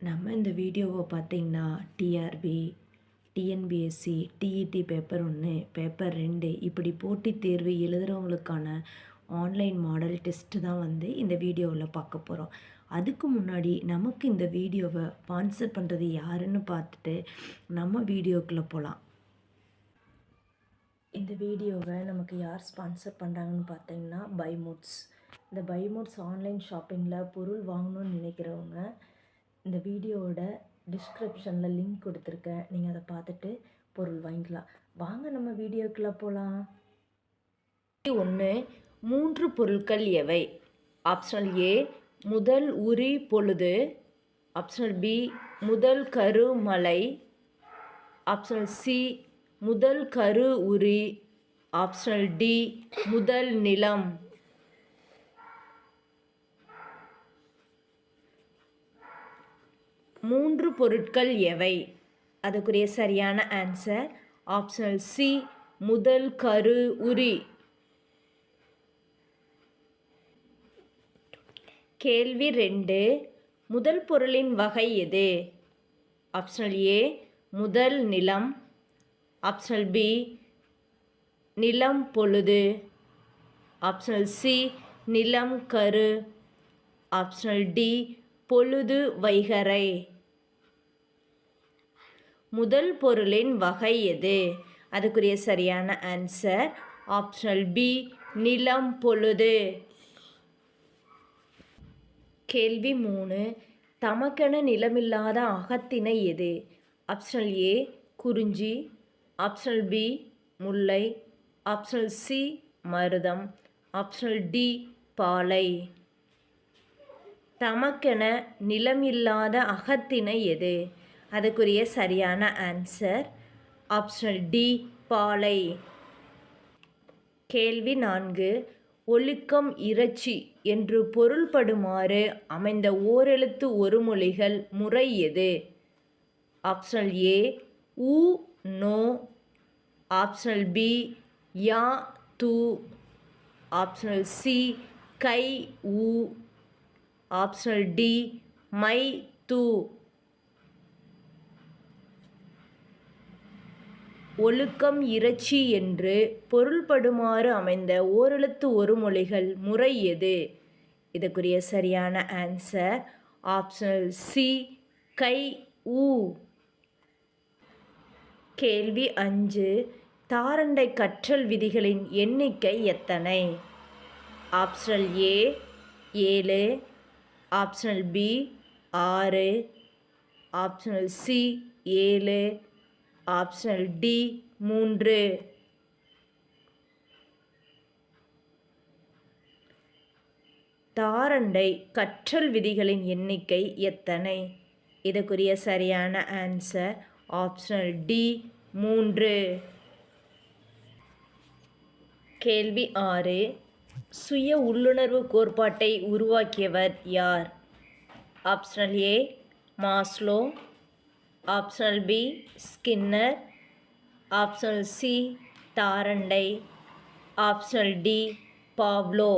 நம்ம இந்த வீடியோவை பார்த்திங்கன்னா TRB, TNPSC, TET paper 1, paper 2 இப்படி போட்டித் தேர்வு எழுதுகிறவங்களுக்கான ஆன்லைன் மாடல் டெஸ்ட்டு தான் இந்த வீடியோவில் பார்க்க போகிறோம். அதுக்கு முன்னாடி நமக்கு இந்த வீடியோவை ஸ்பான்சர் பண்ணுறது யாருன்னு பார்த்துட்டு நம்ம வீடியோக்குள்ளே போகலாம். இந்த வீடியோவை நமக்கு யார் ஸ்பான்சர் பண்ணுறாங்கன்னு பார்த்தீங்கன்னா பைமோட்ஸ். இந்த பைமோட்ஸ் ஆன்லைன் ஷாப்பிங்கில் பொருள் வாங்கணும்னு நினைக்கிறவங்க இந்த வீடியோவோட டிஸ்கிரிப்ஷனில் லிங்க் கொடுத்துருக்கேன். நீங்கள் அதை பார்த்துட்டு பொருள் வாங்கிக்கலாம். வாங்க நம்ம வீடியோக்குள்ளே போகலாம். 1. 3 பொருட்கள் எவை? ஆப்ஷனல் ஏ முதல் உரி பொழுது, ஆப்ஷனல் பி முதல் கரு மலை, ஆப்ஷனல் சி முதல் கரு உரி, ஆப்ஷனல் டி முதல் நிலம். மூன்று பொருட்கள் எவை? அதுக்குரிய சரியான ஆன்சர் ஆப்ஷனல் சி முதல் கரு உரி. கேள்வி 2. முதல் பொருளின் வகை எது? ஆப்ஷனல் ஏ முதல் நிலம், ஆப்ஷனல் பி நிலம் பொழுது, ஆப்ஷனல் சி நிலம் கரு, ஆப்ஷனல் டி பொழுது வைகறை. முதல் பொருளின் வகை எது? அதுக்குரிய சரியான ஆன்சர் ஆப்ஷனல் பி நிலம் பொழுது. கேள்வி 3. தமக்கென நிலமில்லாத அகத்திணை எது? ஆப்ஷனல் ஏ குறிஞ்சி, ஆப்ஷனல் பி முல்லை, ஆப்ஷனல் சி மருதம், ஆப்ஷனல் டி பாலை. தமக்கென நிலமில்லாத அகத்திணை எது? அதுக்குரிய சரியான ஆன்சர் ஆப்ஷனல் டி பாலை. கேள்வி 4. ஒழுக்கம் இறைச்சி என்று பொருள்படுமாறு அமைந்த ஓரெழுத்து ஒரு மொழிகள் முறை எது? ஆப்ஷனல் ஏ உ நோ, ஆப்ஷனல் பி யா து, ஆப்ஷனல் சி கை உ, ஆப்ஷனல் டி மை து. ஒழுக்கம் இறைச்சி என்று பொருள்படுமாறு அமைந்த ஓரெழுத்து ஒரு மொழிகள் முறை எது? இதுக்குரிய சரியான ஆன்சர் ஆப்ஷனல் சி கை உ. கேள்வி 5. தாரண்டை கற்றல் விதிகளின் எண்ணிக்கை எத்தனை? Optional A 7, optional B 6, optional C 7, optional D 3. தாரண்டை கற்றல் விதிகளின் எண்ணிக்கை எத்தனை? இதுக்குரிய சரியான ஆன்சர் ஆப்ஷனல் டி 3. கேள்வி 6. சுய உள்ளுணர்வு கோட்பாட்டை உருவாக்கியவர் யார்? Optional A Maslow, optional B Skinner, optional C Thorndike, optional D Pavlov.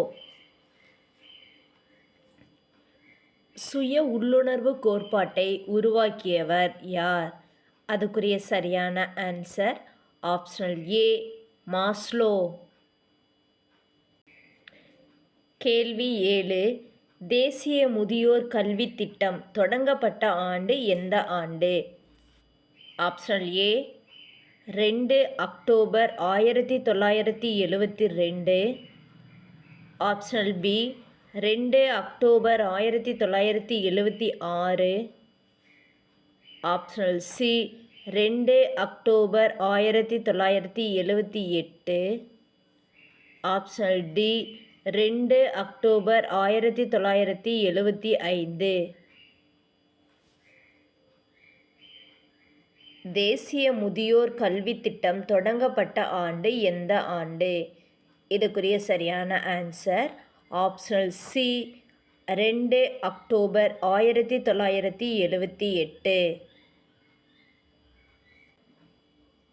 சுய உள்ளுணர்வு கோட்பாட்டை உருவாக்கியவர் யார்? அதுக்குரிய சரியான ஆன்சர் ஆப்ஷனல் ஏ மாஸ்லோ. கேள்வி 7. தேசிய முதியோர் கல்வி திட்டம் தொடங்கப்பட்ட ஆண்டு எந்த ஆண்டு? Optional A 2 October 1972, optional B 2 October 1976, optional C 2 October 1978, optional D 2 October 1975. தேசிய முதியோர் கல்வி திட்டம் தொடங்கப்பட்ட ஆண்டு எந்த ஆண்டு? இதுக்குரிய சரியான answer optional C 2 October 1978.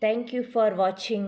Thank you for watching.